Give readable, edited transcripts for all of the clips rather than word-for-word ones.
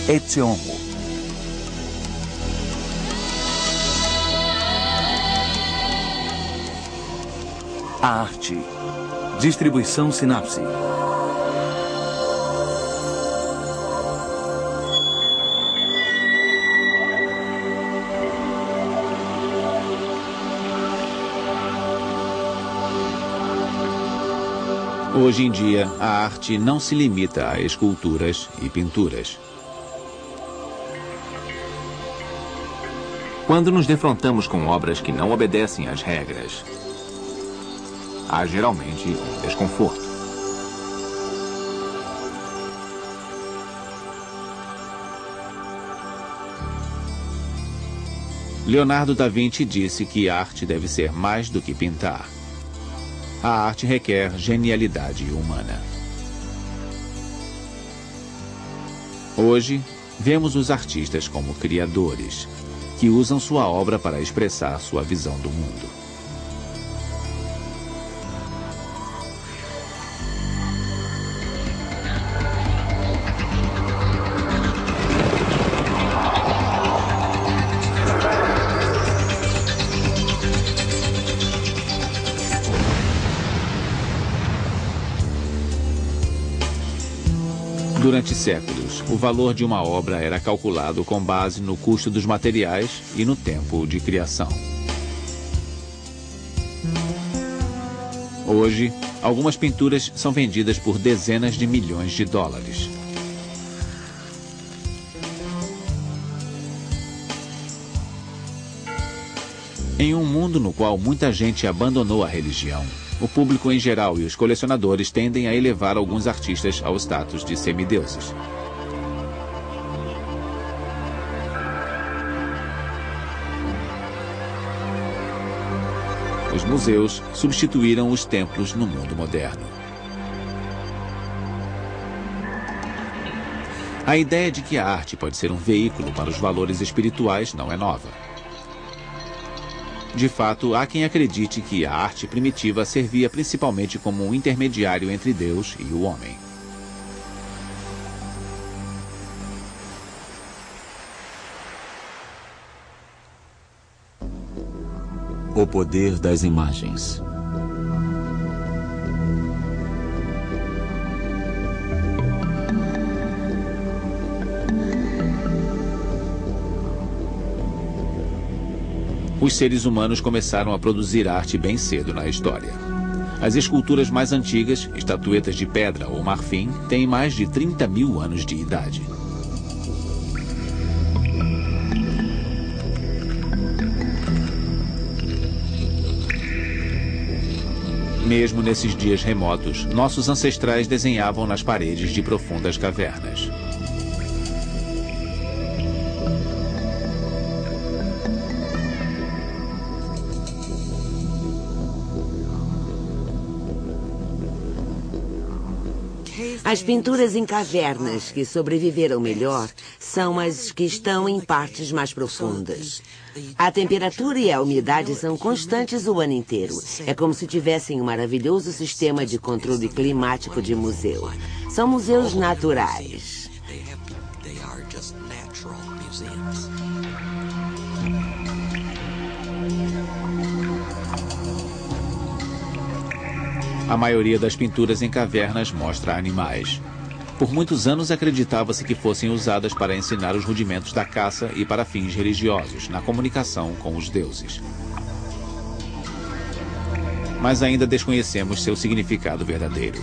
Etseonmu. A arte. Distribuição Sinapse. Hoje em dia, a arte não se limita a esculturas e pinturas. Quando nos defrontamos com obras que não obedecem às regras, há geralmente desconforto. Leonardo da Vinci disse que a arte deve ser mais do que pintar. A arte requer genialidade humana. Hoje, vemos os artistas como criadores, que usam sua obra para expressar sua visão do mundo. Durante séculos, o valor de uma obra era calculado com base no custo dos materiais e no tempo de criação. Hoje, algumas pinturas são vendidas por dezenas de milhões de dólares. Em um mundo no qual muita gente abandonou a religião, o público em geral e os colecionadores tendem a elevar alguns artistas ao status de semideuses. Os museus substituíram os templos no mundo moderno. A ideia de que a arte pode ser um veículo para os valores espirituais não é nova. De fato, há quem acredite que a arte primitiva servia principalmente como um intermediário entre Deus e o homem. O poder das imagens. Os seres humanos começaram a produzir arte bem cedo na história. As esculturas mais antigas, estatuetas de pedra ou marfim, têm mais de 30 mil anos de idade. Mesmo nesses dias remotos, nossos ancestrais desenhavam nas paredes de profundas cavernas. As pinturas em cavernas que sobreviveram melhor são as que estão em partes mais profundas. A temperatura e a umidade são constantes o ano inteiro. É como se tivessem um maravilhoso sistema de controle climático de museu. São museus naturais. A maioria das pinturas em cavernas mostra animais. Por muitos anos acreditava-se que fossem usadas para ensinar os rudimentos da caça e para fins religiosos, na comunicação com os deuses. Mas ainda desconhecemos seu significado verdadeiro.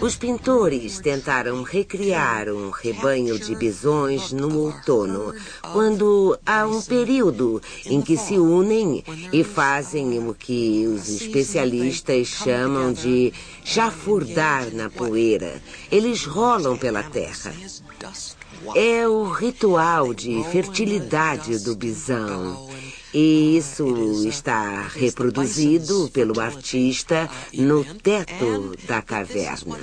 Os pintores tentaram recriar um rebanho de bisões no outono, quando há um período em que se unem e fazem o que os especialistas chamam de chafurdar na poeira. Eles rolam pela terra. É o ritual de fertilidade do bisão. E isso está reproduzido pelo artista no teto da caverna.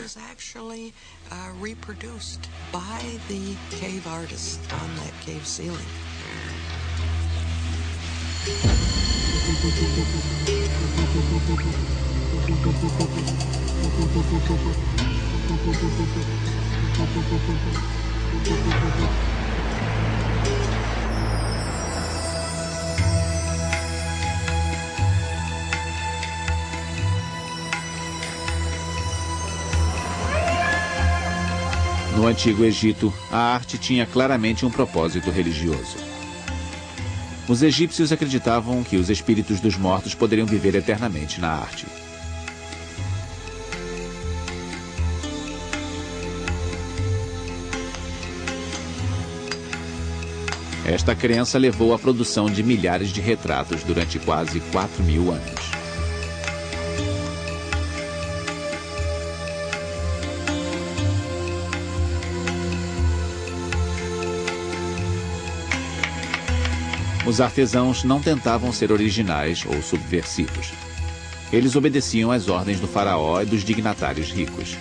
No Antigo Egito, a arte tinha claramente um propósito religioso. Os egípcios acreditavam que os espíritos dos mortos poderiam viver eternamente na arte. Esta crença levou à produção de milhares de retratos durante quase 4.000 anos. Os artesãos não tentavam ser originais ou subversivos. Eles obedeciam às ordens do faraó e dos dignatários ricos.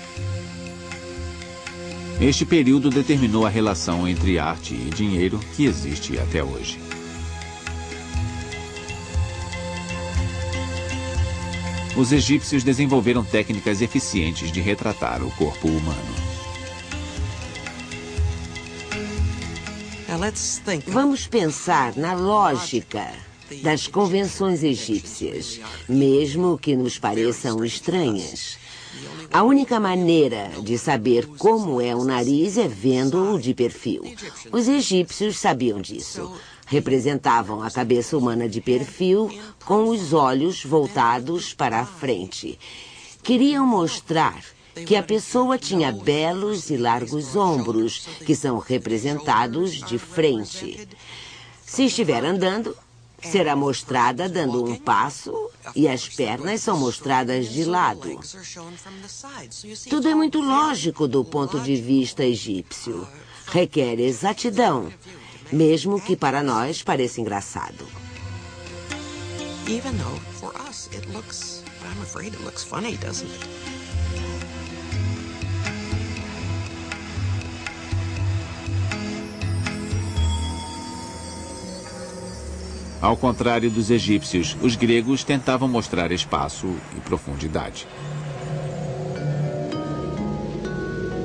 Este período determinou a relação entre arte e dinheiro que existe até hoje. Os egípcios desenvolveram técnicas eficientes de retratar o corpo humano. Vamos pensar na lógica das convenções egípcias, mesmo que nos pareçam estranhas. A única maneira de saber como é um nariz é vendo-o de perfil. Os egípcios sabiam disso. Representavam a cabeça humana de perfil com os olhos voltados para a frente. Queriam mostrar que a pessoa tinha belos e largos ombros, que são representados de frente. Se estiver andando, será mostrada dando um passo e as pernas são mostradas de lado. Tudo é muito lógico do ponto de vista egípcio. Requer exatidão, mesmo que para nós pareça engraçado. Even though for us it looks, I'm afraid it looks funny, doesn't it? Ao contrário dos egípcios, os gregos tentavam mostrar espaço e profundidade.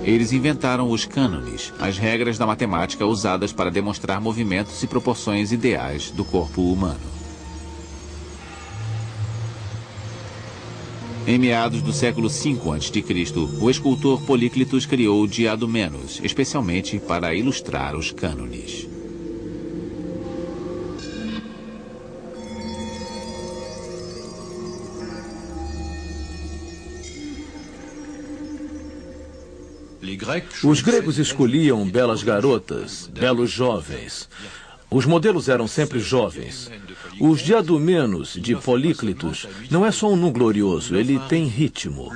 Eles inventaram os cânones, as regras da matemática usadas para demonstrar movimentos e proporções ideais do corpo humano. Em meados do século V a.C., o escultor Políclitos criou o Diadomenos, especialmente para ilustrar os cânones. Os gregos escolhiam belas garotas, belos jovens. Os modelos eram sempre jovens. Os diadomenos de Políclitos não é só um nu glorioso, ele tem ritmo.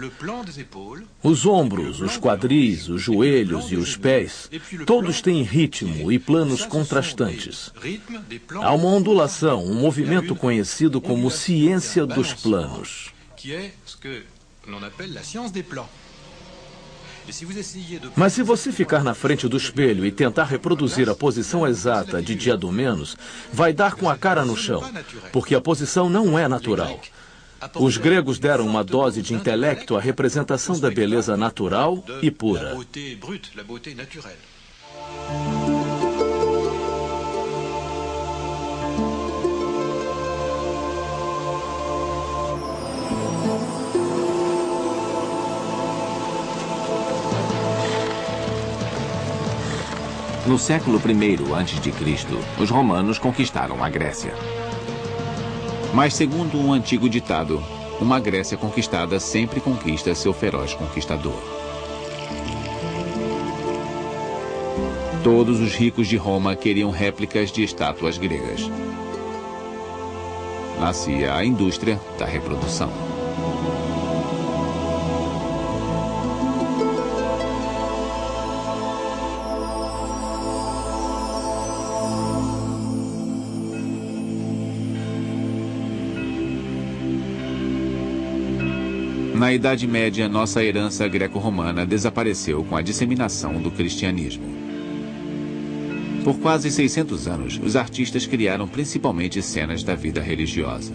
Os ombros, os quadris, os joelhos e os pés, todos têm ritmo e planos contrastantes. Há uma ondulação, um movimento conhecido como ciência dos planos. Mas se você ficar na frente do espelho e tentar reproduzir a posição exata de Diadomenos, vai dar com a cara no chão, porque a posição não é natural. Os gregos deram uma dose de intelecto à representação da beleza natural e pura. No século I a.C., os romanos conquistaram a Grécia. Mas, segundo um antigo ditado, uma Grécia conquistada sempre conquista seu feroz conquistador. Todos os ricos de Roma queriam réplicas de estátuas gregas. Nascia a indústria da reprodução. Na Idade Média, nossa herança greco-romana desapareceu com a disseminação do cristianismo. Por quase 600 anos, os artistas criaram principalmente cenas da vida religiosa.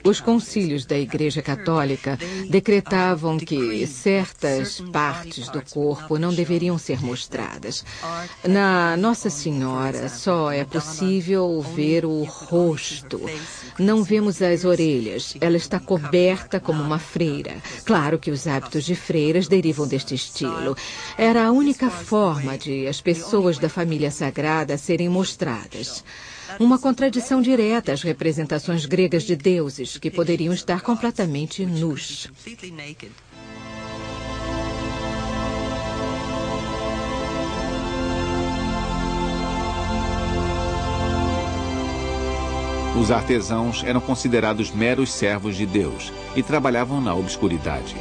Os concílios da Igreja Católica decretavam que certas partes do corpo não deveriam ser mostradas. Na Nossa Senhora só é possível ver o rosto. Não vemos as orelhas. Ela está coberta como uma freira. Claro que os hábitos de freiras derivam deste estilo. Era a única forma de as pessoas da família sagrada serem mostradas. Uma contradição direta às representações gregas de deuses, que poderiam estar completamente nus. Os artesãos eram considerados meros servos de Deus e trabalhavam na obscuridade.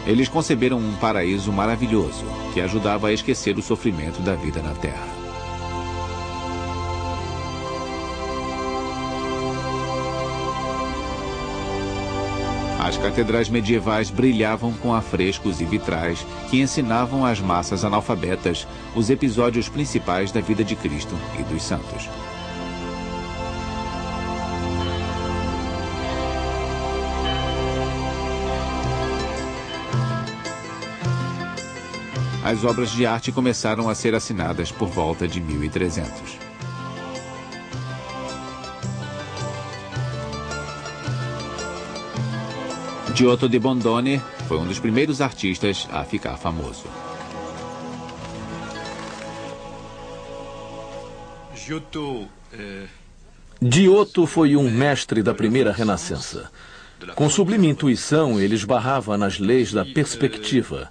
Eles conceberam um paraíso maravilhoso que ajudava a esquecer o sofrimento da vida na Terra. As catedrais medievais brilhavam com afrescos e vitrais que ensinavam às massas analfabetas os episódios principais da vida de Cristo e dos santos. As obras de arte começaram a ser assinadas por volta de 1300. Giotto di Bondone foi um dos primeiros artistas a ficar famoso. Giotto foi um mestre da primeira Renascença. Com sublime intuição, ele esbarrava nas leis da perspectiva,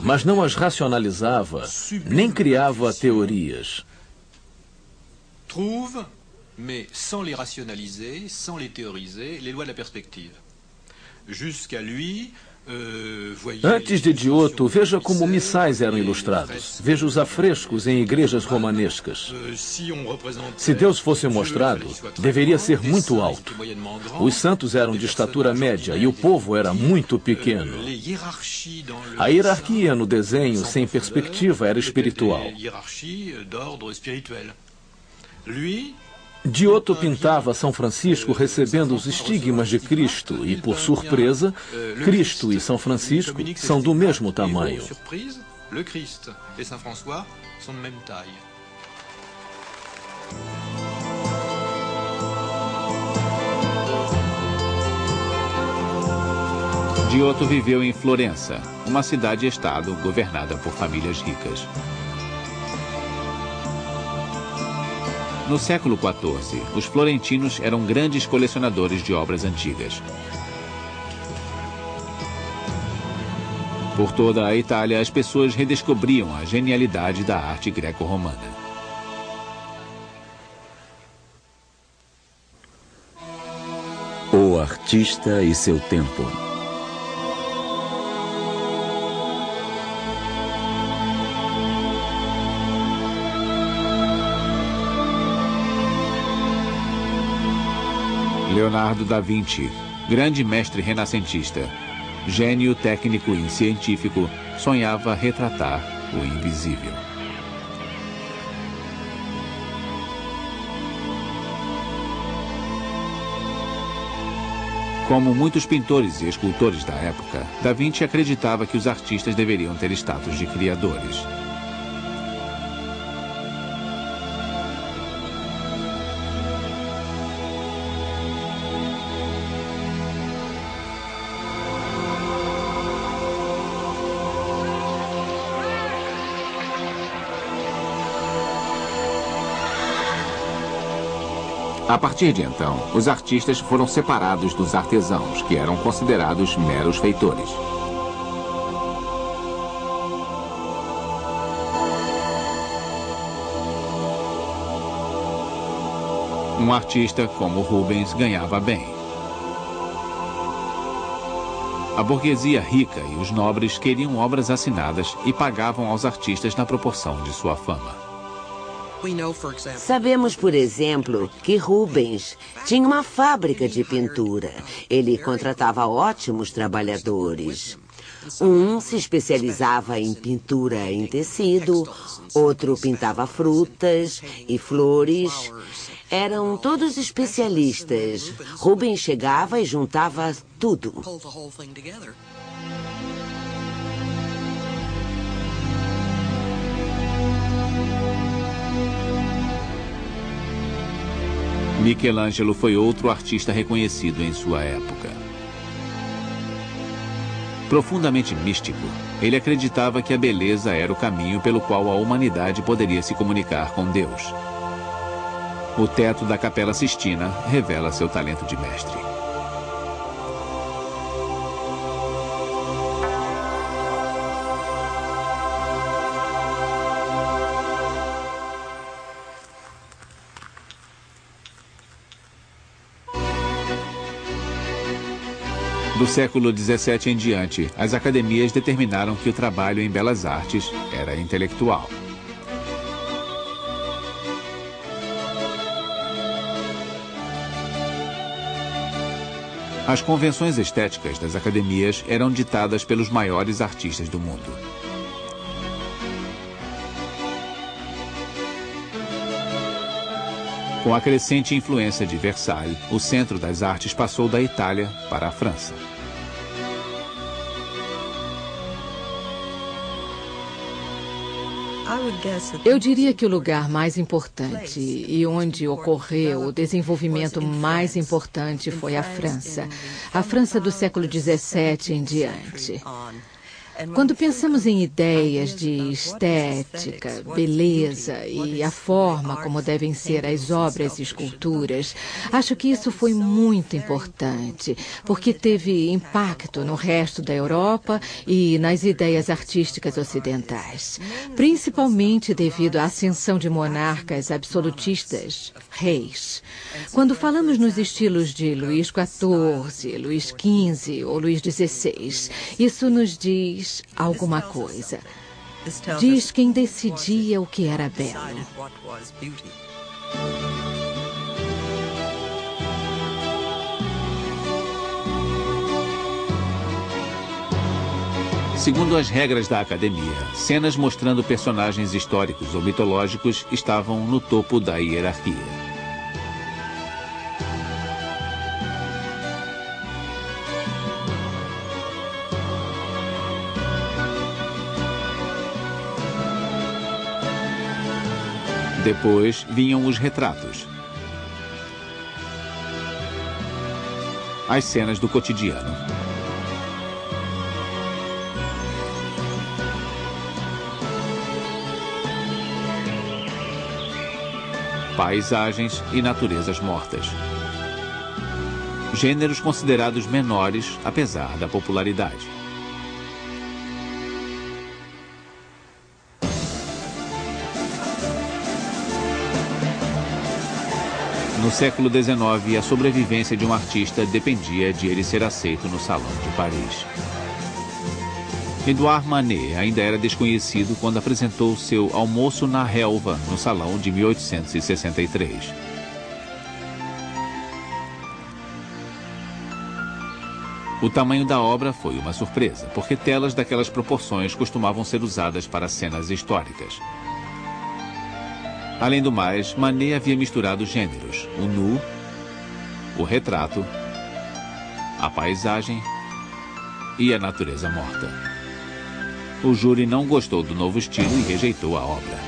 mas não as racionalizava, nem criava teorias. Trouve, mais sans les rationaliser, sans les théoriser, les lois de la perspective. Jusqu'à lui, Antes de Giotto, veja como missais eram ilustrados. Veja os afrescos em igrejas romanescas. Se Deus fosse mostrado, deveria ser muito alto. Os santos eram de estatura média e o povo era muito pequeno. A hierarquia no desenho sem perspectiva era espiritual. Giotto pintava São Francisco recebendo os estigmas de Cristo e, por surpresa, Cristo e São Francisco são do mesmo tamanho. Giotto viveu em Florença, uma cidade-estado governada por famílias ricas. No século XIV, os florentinos eram grandes colecionadores de obras antigas. Por toda a Itália, as pessoas redescobriam a genialidade da arte greco-romana. O artista e seu tempo. Leonardo da Vinci, grande mestre renascentista, gênio técnico e científico, sonhava retratar o invisível. Como muitos pintores e escultores da época, Da Vinci acreditava que os artistas deveriam ter status de criadores. A partir de então, os artistas foram separados dos artesãos, que eram considerados meros feitores. Um artista como Rubens ganhava bem. A burguesia rica e os nobres queriam obras assinadas e pagavam aos artistas na proporção de sua fama. Sabemos, por exemplo, que Rubens tinha uma fábrica de pintura. Ele contratava ótimos trabalhadores. Um se especializava em pintura em tecido, outro pintava frutas e flores. Eram todos especialistas. Rubens chegava e juntava tudo. Michelangelo foi outro artista reconhecido em sua época. Profundamente místico, ele acreditava que a beleza era o caminho pelo qual a humanidade poderia se comunicar com Deus. O teto da Capela Sistina revela seu talento de mestre. Do século XVII em diante, as academias determinaram que o trabalho em belas artes era intelectual. As convenções estéticas das academias eram ditadas pelos maiores artistas do mundo. Com a crescente influência de Versailles, o centro das artes passou da Itália para a França. Eu diria que o lugar mais importante e onde ocorreu o desenvolvimento mais importante foi a França. A França do século XVII em diante. Quando pensamos em ideias de estética, beleza e a forma como devem ser as obras e esculturas, acho que isso foi muito importante, porque teve impacto no resto da Europa e nas ideias artísticas ocidentais, principalmente devido à ascensão de monarcas absolutistas, reis. Quando falamos nos estilos de Luís XIV, Luís XV ou Luís XVI, isso nos diz alguma coisa. Diz quem decidia o que era belo. Segundo as regras da academia, cenas mostrando personagens históricos ou mitológicos estavam no topo da hierarquia. Depois vinham os retratos. As cenas do cotidiano. Paisagens e naturezas mortas. Gêneros considerados menores, apesar da popularidade. No século XIX, a sobrevivência de um artista dependia de ele ser aceito no Salão de Paris. Edouard Manet ainda era desconhecido quando apresentou seu Almoço na Relva no Salão de 1863. O tamanho da obra foi uma surpresa, porque telas daquelas proporções costumavam ser usadas para cenas históricas. Além do mais, Manet havia misturado gêneros, o nu, o retrato, a paisagem e a natureza morta. O júri não gostou do novo estilo e rejeitou a obra.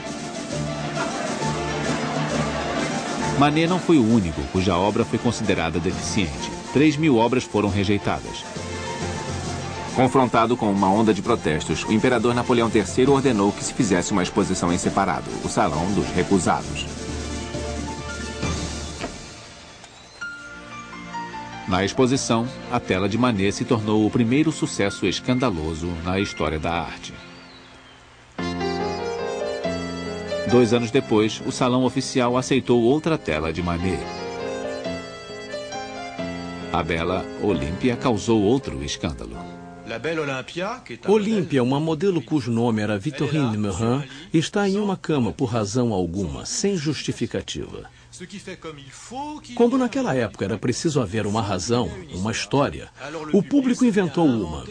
Manet não foi o único cuja obra foi considerada deficiente. 3.000 obras foram rejeitadas. Confrontado com uma onda de protestos, o imperador Napoleão III ordenou que se fizesse uma exposição em separado, o Salão dos Recusados. Na exposição, a tela de Manet se tornou o primeiro sucesso escandaloso na história da arte. 2 anos depois, o Salão Oficial aceitou outra tela de Manet. A bela Olímpia causou outro escândalo. Olímpia, uma modelo cujo nome era Victorine Meurrin, está em uma cama por razão alguma, sem justificativa. Como naquela época era preciso haver uma razão, uma história, o público inventou uma.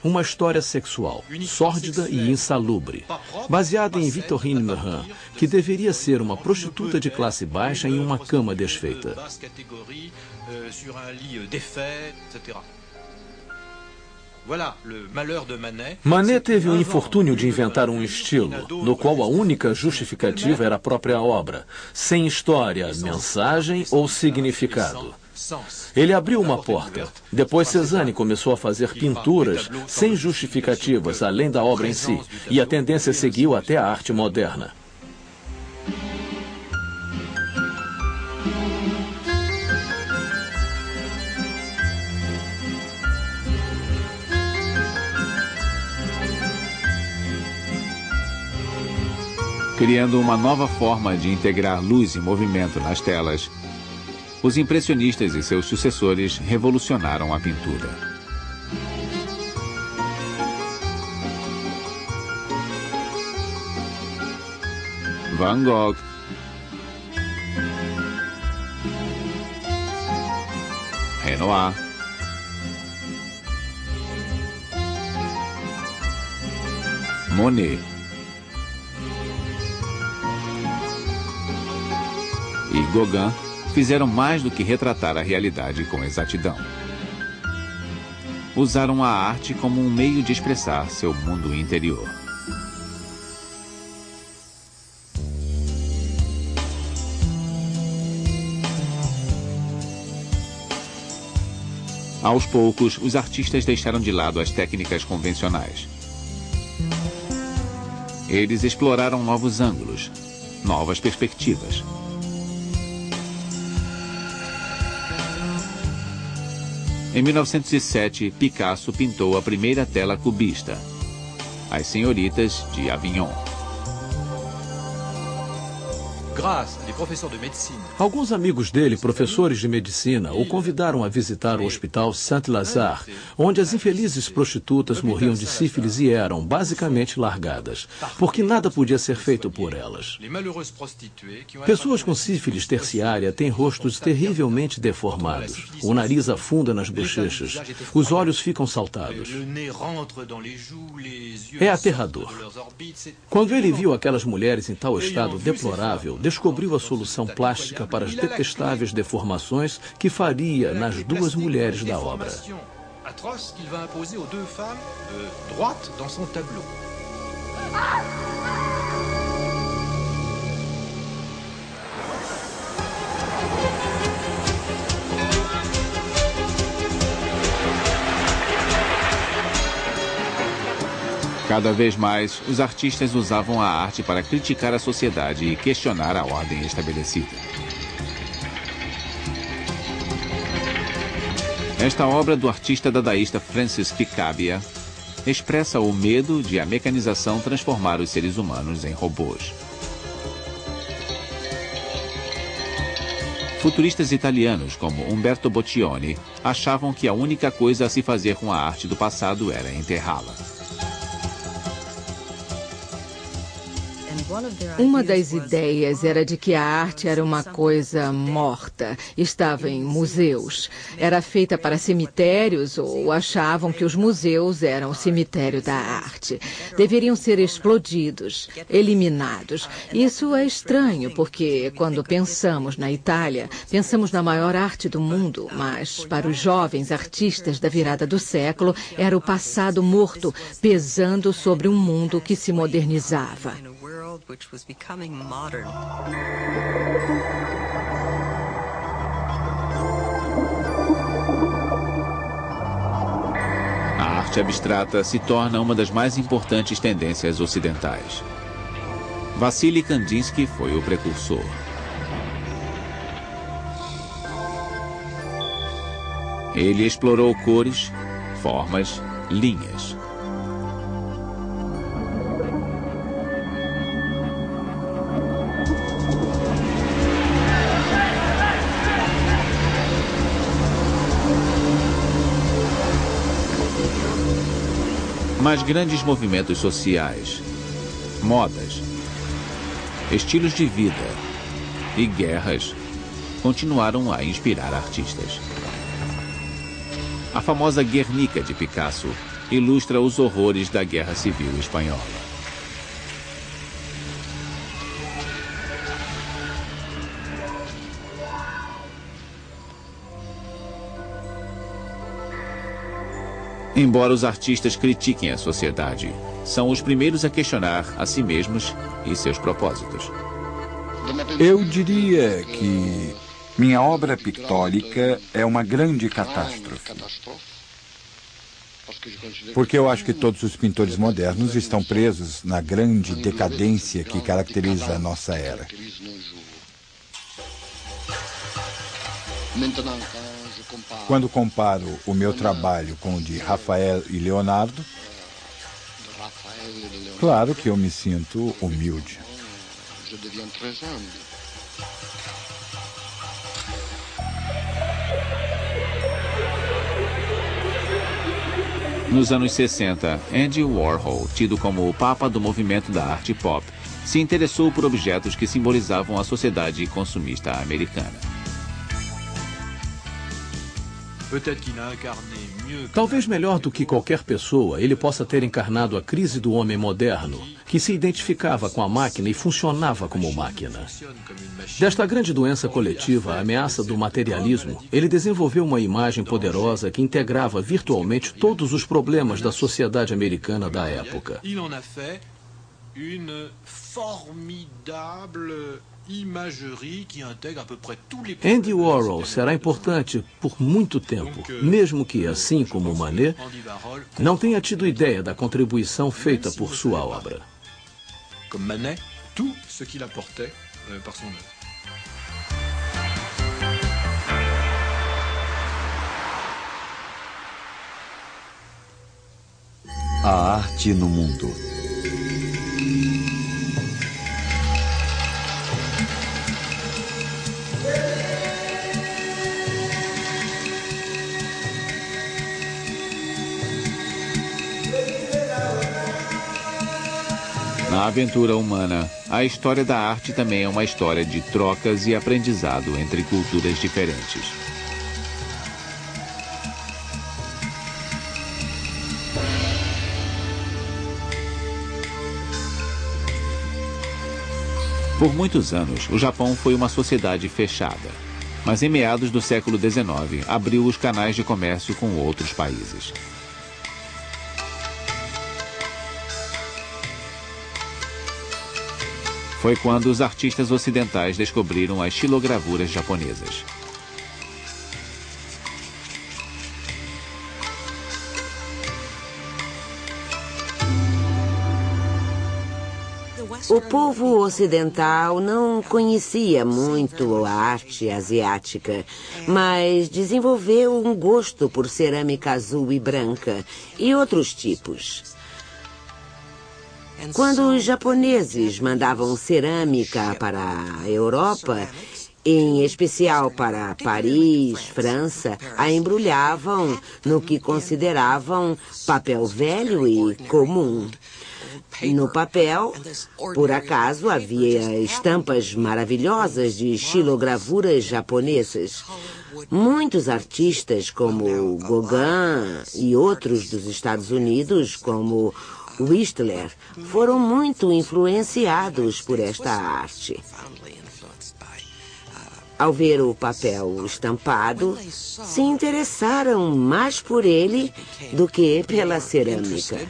Uma história sexual, sórdida e insalubre, baseada em Victorine Meurent, que deveria ser uma prostituta de classe baixa em uma cama desfeita. Manet teve o infortúnio de inventar um estilo, no qual a única justificativa era a própria obra, sem história, mensagem ou significado. Ele abriu uma porta. Depois Cézanne começou a fazer pinturas sem justificativas, além da obra em si, e a tendência seguiu até a arte moderna. Criando uma nova forma de integrar luz e movimento nas telas, os impressionistas e seus sucessores revolucionaram a pintura. Van Gogh, Renoir, Monet e Gauguin fizeram mais do que retratar a realidade com exatidão. Usaram a arte como um meio de expressar seu mundo interior. Aos poucos, os artistas deixaram de lado as técnicas convencionais. Eles exploraram novos ângulos, novas perspectivas. Em 1907, Picasso pintou a primeira tela cubista, As Senhoritas de Avignon. Alguns amigos dele, professores de medicina, o convidaram a visitar o hospital Saint-Lazare, onde as infelizes prostitutas morriam de sífilis e eram, basicamente, largadas, porque nada podia ser feito por elas. Pessoas com sífilis terciária têm rostos terrivelmente deformados, o nariz afunda nas bochechas, os olhos ficam saltados. É aterrador. Quando ele viu aquelas mulheres em tal estado deplorável, descobriu a solução plástica para as detestáveis deformações que faria nas duas mulheres da obra. Cada vez mais, os artistas usavam a arte para criticar a sociedade e questionar a ordem estabelecida. Esta obra do artista dadaísta Francis Picabia expressa o medo de a mecanização transformar os seres humanos em robôs. Futuristas italianos como Umberto Boccioni achavam que a única coisa a se fazer com a arte do passado era enterrá-la. Uma das ideias era de que a arte era uma coisa morta, estava em museus, era feita para cemitérios ou achavam que os museus eram o cemitério da arte. Deveriam ser explodidos, eliminados. Isso é estranho porque quando pensamos na Itália, pensamos na maior arte do mundo, mas para os jovens artistas da virada do século era o passado morto pesando sobre um mundo que se modernizava. Which was becoming modern. A arte abstrata se torna uma das mais importantes tendências ocidentais. Vassily Kandinsky foi o precursor. Ele explorou cores, formas, linhas. Mas grandes movimentos sociais, modas, estilos de vida e guerras continuaram a inspirar artistas. A famosa Guernica de Picasso ilustra os horrores da Guerra Civil Espanhola. Embora os artistas critiquem a sociedade, são os primeiros a questionar a si mesmos e seus propósitos. Eu diria que minha obra pictórica é uma grande catástrofe. Porque eu acho que todos os pintores modernos estão presos na grande decadência que caracteriza a nossa era. Quando comparo o meu trabalho com o de Rafael e Leonardo, claro que eu me sinto humilde. Nos anos 60, Andy Warhol, tido como o papa do movimento da arte pop, se interessou por objetos que simbolizavam a sociedade consumista americana. Talvez melhor do que qualquer pessoa, ele possa ter encarnado a crise do homem moderno, que se identificava com a máquina e funcionava como máquina. Desta grande doença coletiva, a ameaça do materialismo, ele desenvolveu uma imagem poderosa que integrava virtualmente todos os problemas da sociedade americana da época. Andy Warhol será importante por muito tempo, mesmo que, assim como Manet, não tenha tido ideia da contribuição feita por sua obra. Comme Manet, tout ce qu'il apportait par son œuvre. A arte no mundo. Na aventura humana, a história da arte também é uma história de trocas e aprendizado entre culturas diferentes. Por muitos anos, o Japão foi uma sociedade fechada, mas em meados do século XIX abriu os canais de comércio com outros países. Foi quando os artistas ocidentais descobriram as xilogravuras japonesas. O povo ocidental não conhecia muito a arte asiática, mas desenvolveu um gosto por cerâmica azul e branca e outros tipos. Quando os japoneses mandavam cerâmica para a Europa, em especial para Paris, França, a embrulhavam no que consideravam papel velho e comum. No papel, por acaso, havia estampas maravilhosas de xilogravuras japonesas. Muitos artistas, como Gauguin e outros dos Estados Unidos, como Whistler, foram muito influenciados por esta arte. Ao ver o papel estampado, se interessaram mais por ele do que pela cerâmica.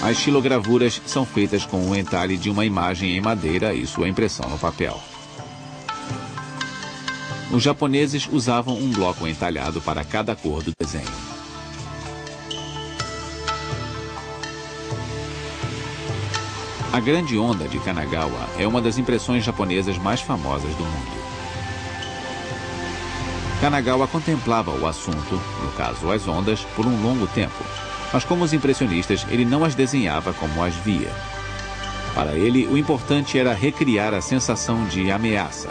As xilogravuras são feitas com o entalhe de uma imagem em madeira e sua impressão no papel. Os japoneses usavam um bloco entalhado para cada cor do desenho. A Grande Onda de Kanagawa é uma das impressões japonesas mais famosas do mundo. Kanagawa contemplava o assunto, no caso as ondas, por um longo tempo, mas como os impressionistas, ele não as desenhava como as via. Para ele, o importante era recriar a sensação de ameaça,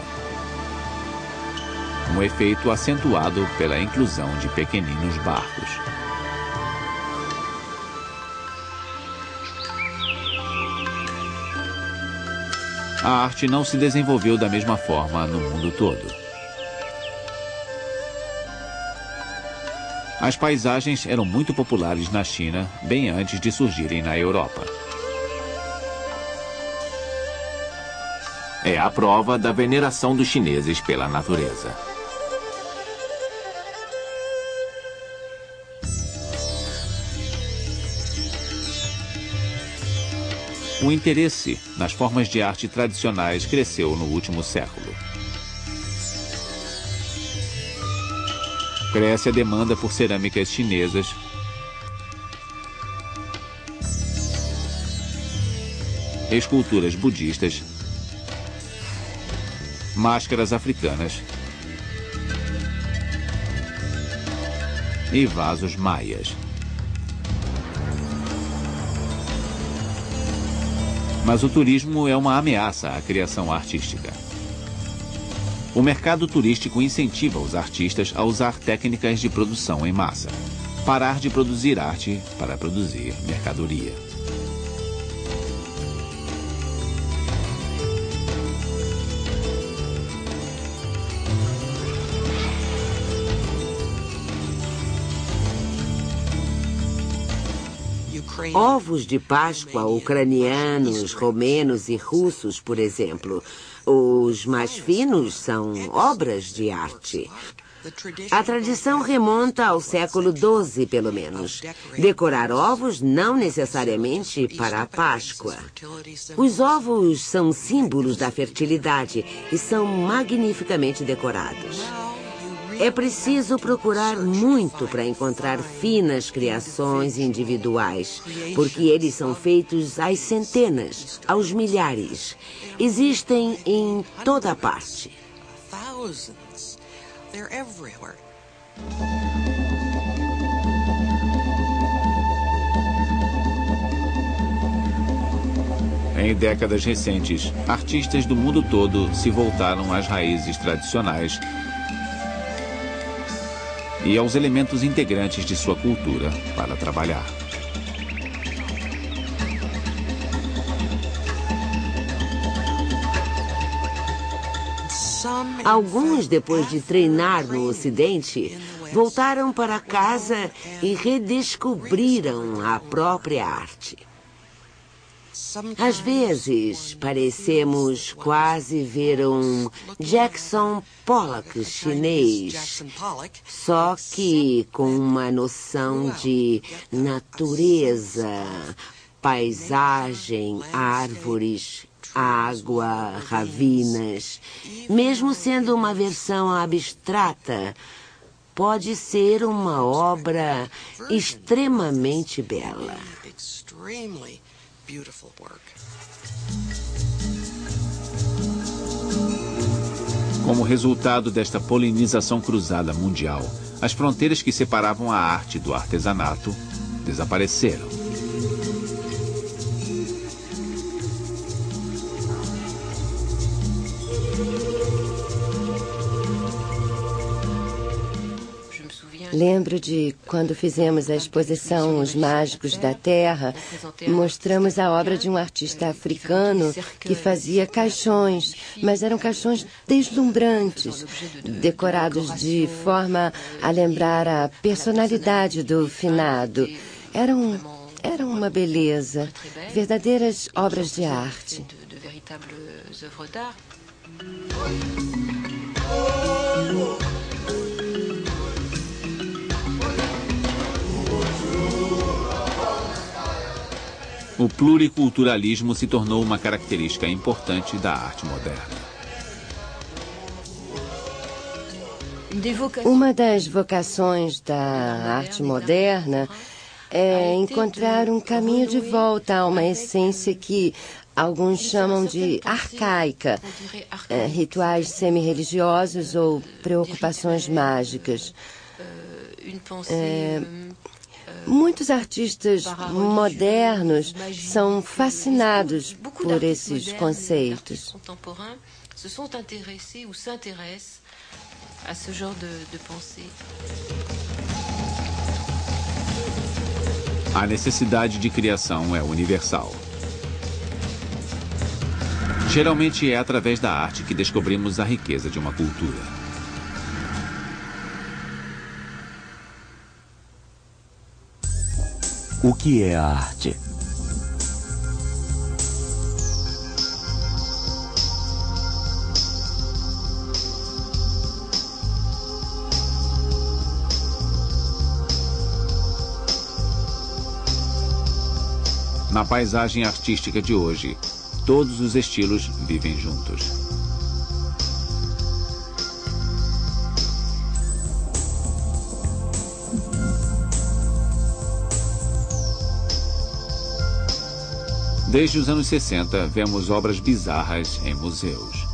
um efeito acentuado pela inclusão de pequeninos barcos. a arte não se desenvolveu da mesma forma no mundo todo. As paisagens eram muito populares na China bem antes de surgirem na Europa. É a prova da veneração dos chineses pela natureza. O interesse nas formas de arte tradicionais cresceu no último século. Cresce a demanda por cerâmicas chinesas, esculturas budistas, máscaras africanas e vasos maias. Mas o turismo é uma ameaça à criação artística. O mercado turístico incentiva os artistas a usar técnicas de produção em massa. Parar de produzir arte para produzir mercadoria. Ovos de Páscoa ucranianos, romenos e russos, por exemplo. Os mais finos são obras de arte. A tradição remonta ao século XII, pelo menos. Decorar ovos não necessariamente para a Páscoa. Os ovos são símbolos da fertilidade e são magnificamente decorados. É preciso procurar muito para encontrar finas criações individuais, porque eles são feitos às centenas, aos milhares. Existem em toda parte. Em décadas recentes, artistas do mundo todo se voltaram às raízes tradicionais e aos elementos integrantes de sua cultura para trabalhar. Alguns, depois de treinar no Ocidente, voltaram para casa e redescobriram a própria arte. Às vezes, parecemos quase ver um Jackson Pollock chinês, só que com uma noção de natureza, paisagem, árvores, água, ravinas. Mesmo sendo uma versão abstrata, pode ser uma obra extremamente bela. Como resultado desta polinização cruzada mundial, as fronteiras que separavam a arte do artesanato desapareceram. Lembro de quando fizemos a exposição Os Mágicos da Terra, mostramos a obra de um artista africano que fazia caixões, mas eram caixões deslumbrantes, decorados de forma a lembrar a personalidade do finado. Eram uma beleza, verdadeiras obras de arte. O pluriculturalismo se tornou uma característica importante da arte moderna. Uma das vocações da arte moderna é encontrar um caminho de volta a uma essência que alguns chamam de arcaica, rituais semi-religiosos ou preocupações mágicas. Muitos artistas modernos são fascinados por esses conceitos. A necessidade de criação é universal. Geralmente é através da arte que descobrimos a riqueza de uma cultura. O que é a arte? Na paisagem artística de hoje, todos os estilos vivem juntos. Desde os anos 60, vemos obras bizarras em museus.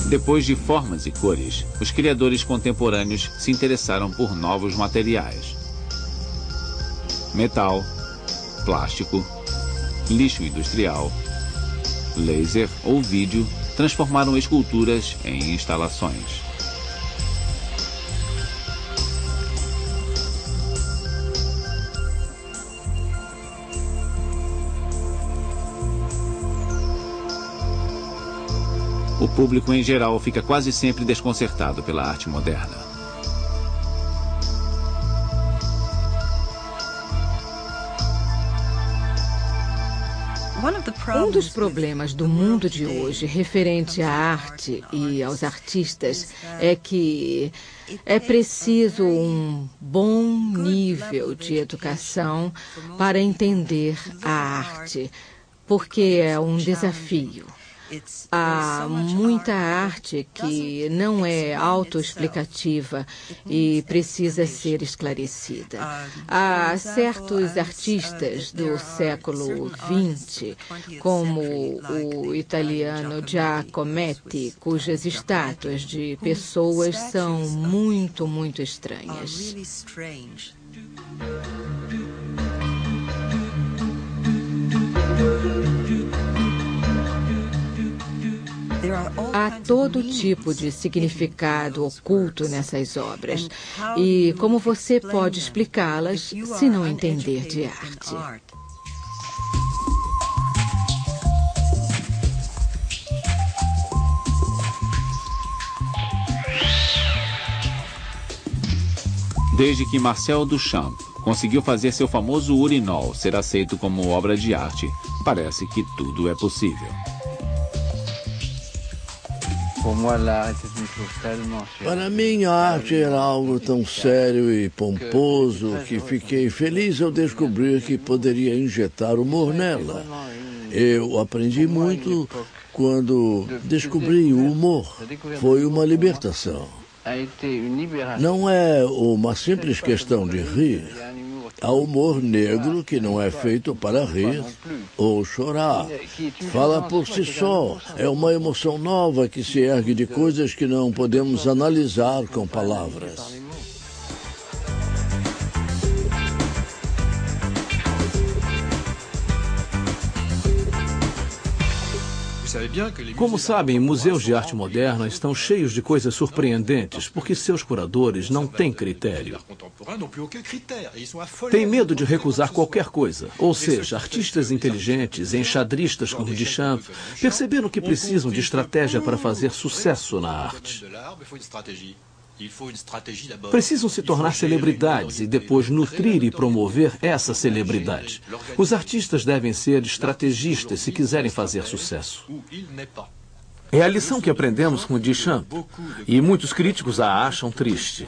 Depois de formas e cores, os criadores contemporâneos se interessaram por novos materiais. Metal, plástico, lixo industrial, laser ou vídeo transformaram esculturas em instalações. O público em geral fica quase sempre desconcertado pela arte moderna. Um dos problemas do mundo de hoje referente à arte e aos artistas é que é preciso um bom nível de educação para entender a arte, porque é um desafio. Há muita arte que não é autoexplicativa e precisa ser esclarecida. Há certos artistas do século XX, como o italiano Giacometti, cujas estátuas de pessoas são muito estranhas. Há todo tipo de significado oculto nessas obras. E como você pode explicá-las se não entender de arte? Desde que Marcel Duchamp conseguiu fazer seu famoso urinol ser aceito como obra de arte, parece que tudo é possível. Para mim, a arte era algo tão sério e pomposo que fiquei feliz ao descobrir que poderia injetar humor nela. Eu aprendi muito quando descobri o humor. Foi uma libertação. Não é uma simples questão de rir. Há humor negro que não é feito para rir ou chorar. Fala por si só. É uma emoção nova que se ergue de coisas que não podemos analisar com palavras. Como sabem, museus de arte moderna estão cheios de coisas surpreendentes, porque seus curadores não têm critério. Têm medo de recusar qualquer coisa. Ou seja, artistas inteligentes, enxadristas como Duchamp, perceberam que precisam de estratégia para fazer sucesso na arte. Precisam se tornar celebridades e depois nutrir e promover essa celebridade. Os artistas devem ser estrategistas se quiserem fazer sucesso. É a lição que aprendemos com Duchamp, e muitos críticos a acham triste.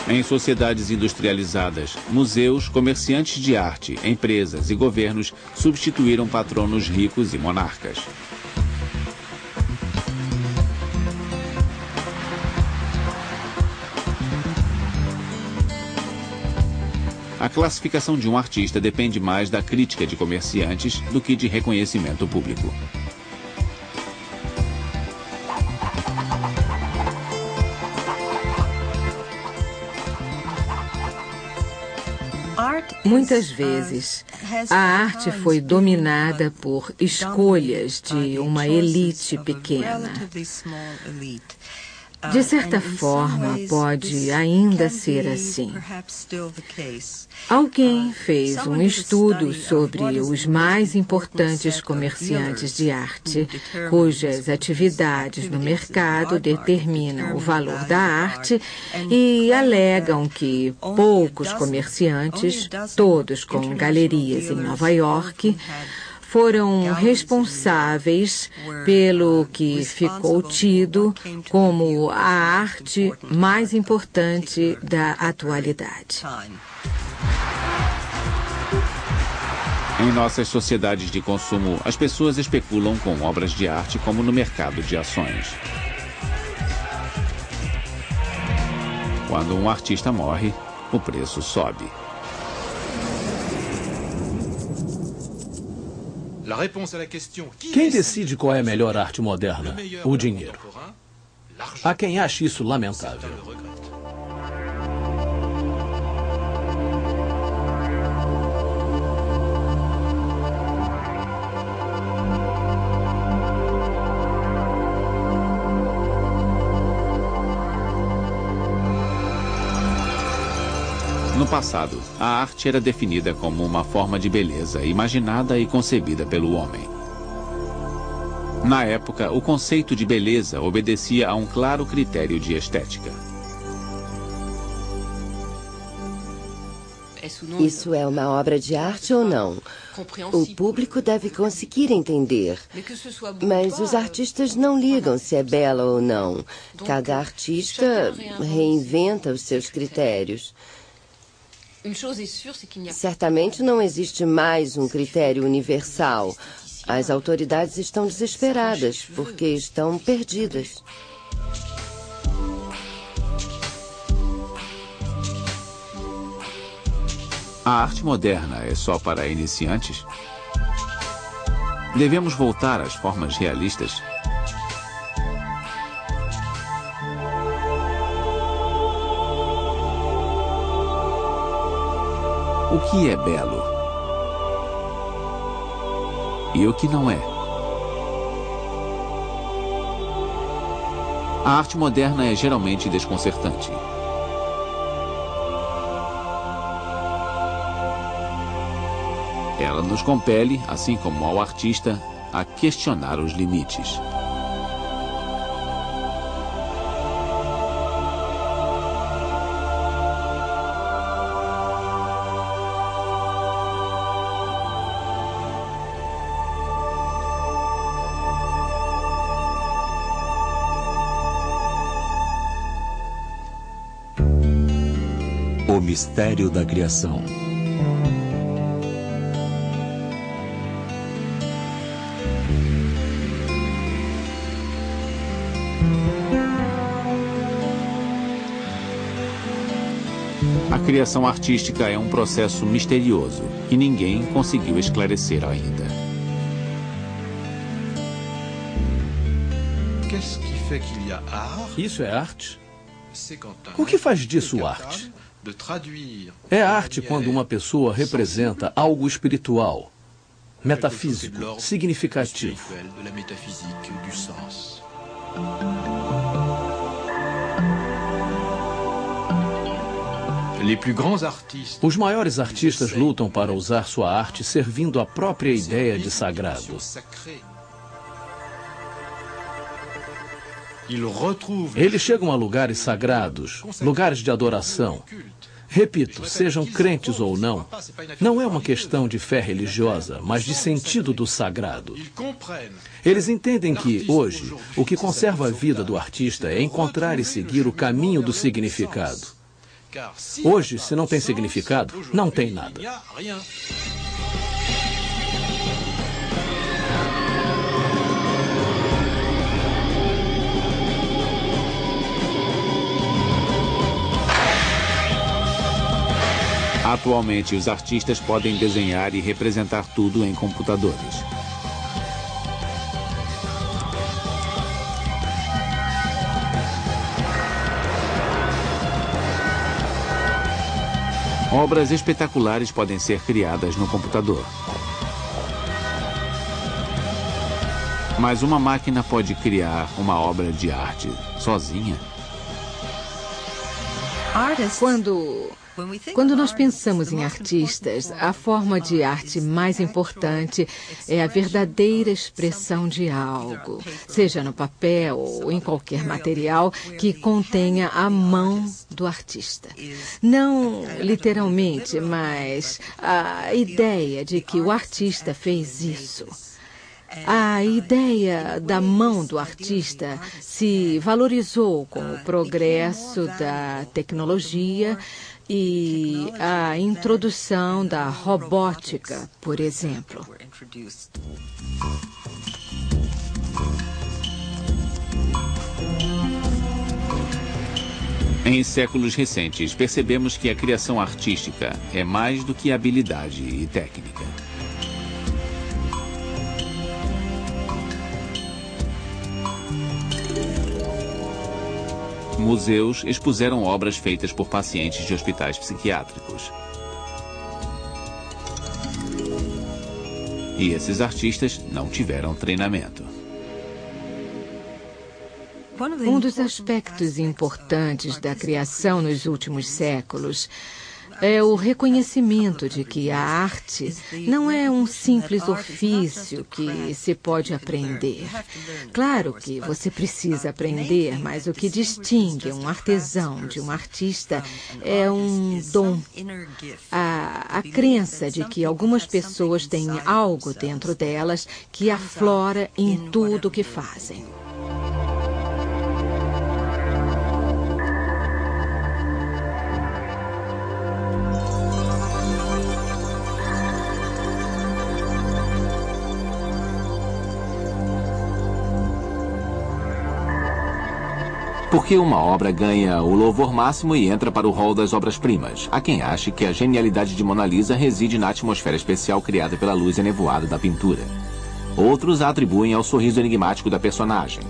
Em sociedades industrializadas, museus, comerciantes de arte, empresas e governos substituíram patronos ricos e monarcas. A classificação de um artista depende mais da crítica de comerciantes do que de reconhecimento público. Muitas vezes, a arte foi dominada por escolhas de uma elite pequena. De certa forma, pode ainda ser assim. Alguém fez um estudo sobre os mais importantes comerciantes de arte, cujas atividades no mercado determinam o valor da arte, e alegam que poucos comerciantes, todos com galerias em Nova York, foram responsáveis pelo que ficou tido como a arte mais importante da atualidade. Em nossas sociedades de consumo, as pessoas especulam com obras de arte como no mercado de ações. Quando um artista morre, o preço sobe. Quem decide qual é a melhor arte moderna? O dinheiro. Há quem ache isso lamentável. No passado, a arte era definida como uma forma de beleza imaginada e concebida pelo homem. Na época, o conceito de beleza obedecia a um claro critério de estética. Isso é uma obra de arte ou não? O público deve conseguir entender. Mas os artistas não ligam se é bela ou não. Cada artista reinventa os seus critérios. Certamente não existe mais um critério universal. As autoridades estão desesperadas porque estão perdidas. A arte moderna é só para iniciantes? Devemos voltar às formas realistas? O que é belo? E o que não é? A arte moderna é geralmente desconcertante. Ela nos compele, assim como ao artista, a questionar os limites. O mistério da criação. A criação artística é um processo misterioso que ninguém conseguiu esclarecer ainda. Isso é arte? O que faz disso arte? É arte quando uma pessoa representa algo espiritual, metafísico, significativo. Os maiores artistas lutam para usar sua arte servindo a própria ideia de sagrado. Eles chegam a lugares sagrados, lugares de adoração. Repito, sejam crentes ou não, não é uma questão de fé religiosa, mas de sentido do sagrado. Eles entendem que, hoje, o que conserva a vida do artista é encontrar e seguir o caminho do significado. Hoje, se não tem significado, não tem nada. Atualmente, os artistas podem desenhar e representar tudo em computadores. Obras espetaculares podem ser criadas no computador. Mas uma máquina pode criar uma obra de arte sozinha? Quando nós pensamos em artistas, a forma de arte mais importante é a verdadeira expressão de algo, seja no papel ou em qualquer material que contenha a mão do artista. Não literalmente, mas a ideia de que o artista fez isso. A ideia da mão do artista se valorizou com o progresso da tecnologia e a introdução da robótica, por exemplo. Em séculos recentes, percebemos que a criação artística é mais do que habilidade e técnica. Museus expuseram obras feitas por pacientes de hospitais psiquiátricos. E esses artistas não tiveram treinamento. Um dos aspectos importantes da criação nos últimos séculos é o reconhecimento de que a arte não é um simples ofício que se pode aprender. Claro que você precisa aprender, mas o que distingue um artesão de um artista é um dom. A crença de que algumas pessoas têm algo dentro delas que aflora em tudo o que fazem. Porque uma obra ganha o louvor máximo e entra para o rol das obras-primas. Há quem ache que a genialidade de Mona Lisa reside na atmosfera especial criada pela luz enevoada da pintura. Outros a atribuem ao sorriso enigmático da personagem.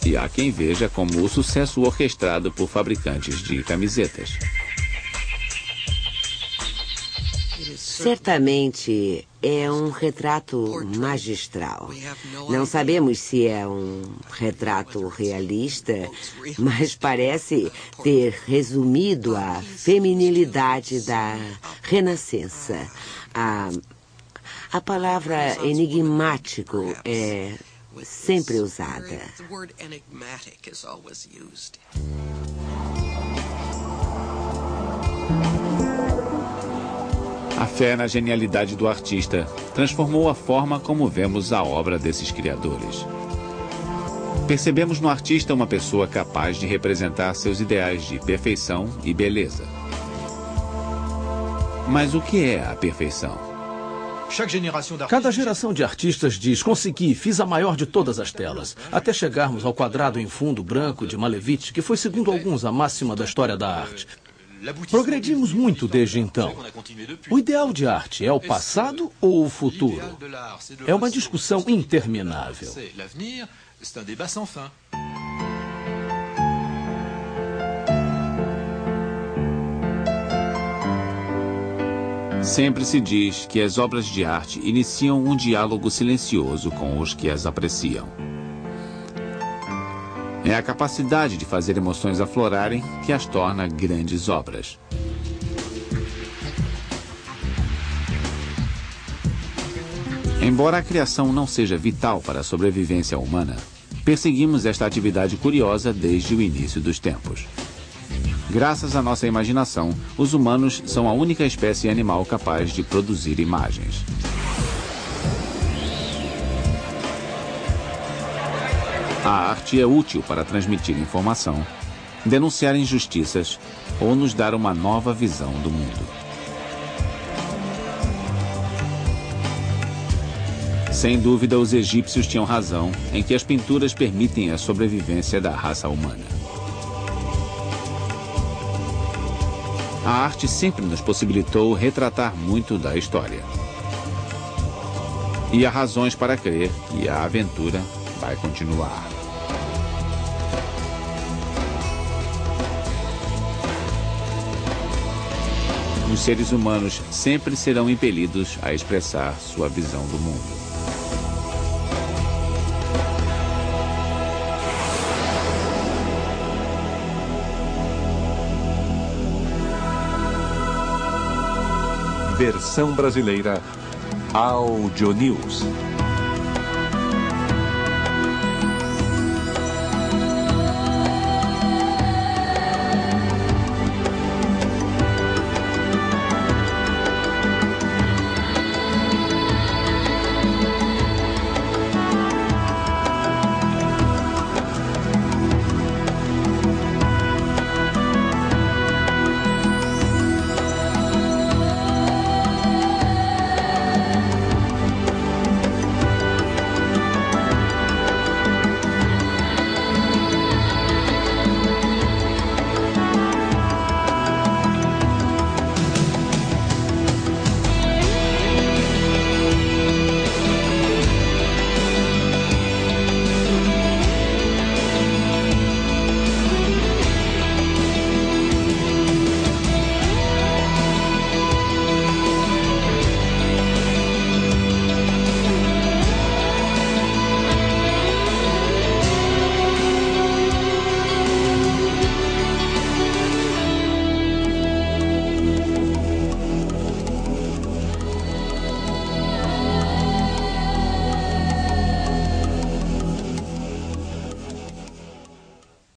E há quem veja como o sucesso orquestrado por fabricantes de camisetas. Certamente é um retrato magistral. Não sabemos se é um retrato realista, mas parece ter resumido a feminilidade da Renascença. A palavra enigmático é sempre usada. A fé na genialidade do artista transformou a forma como vemos a obra desses criadores. Percebemos no artista uma pessoa capaz de representar seus ideais de perfeição e beleza. Mas o que é a perfeição? Cada geração de artistas diz: consegui, fiz a maior de todas as telas, até chegarmos ao quadrado em fundo branco de Malevich, que foi, segundo alguns, a máxima da história da arte. Progredimos muito desde então. O ideal de arte é o passado ou o futuro? É uma discussão interminável. Sempre se diz que as obras de arte iniciam um diálogo silencioso com os que as apreciam. É a capacidade de fazer emoções aflorarem que as torna grandes obras. Embora a criação não seja vital para a sobrevivência humana, perseguimos esta atividade curiosa desde o início dos tempos. Graças à nossa imaginação, os humanos são a única espécie animal capaz de produzir imagens. A arte é útil para transmitir informação, denunciar injustiças ou nos dar uma nova visão do mundo. Sem dúvida, os egípcios tinham razão em que as pinturas permitem a sobrevivência da raça humana. A arte sempre nos possibilitou retratar muito da história. E há razões para crer que a aventura vai continuar. Os seres humanos sempre serão impelidos a expressar sua visão do mundo. versão brasileira, Audio News.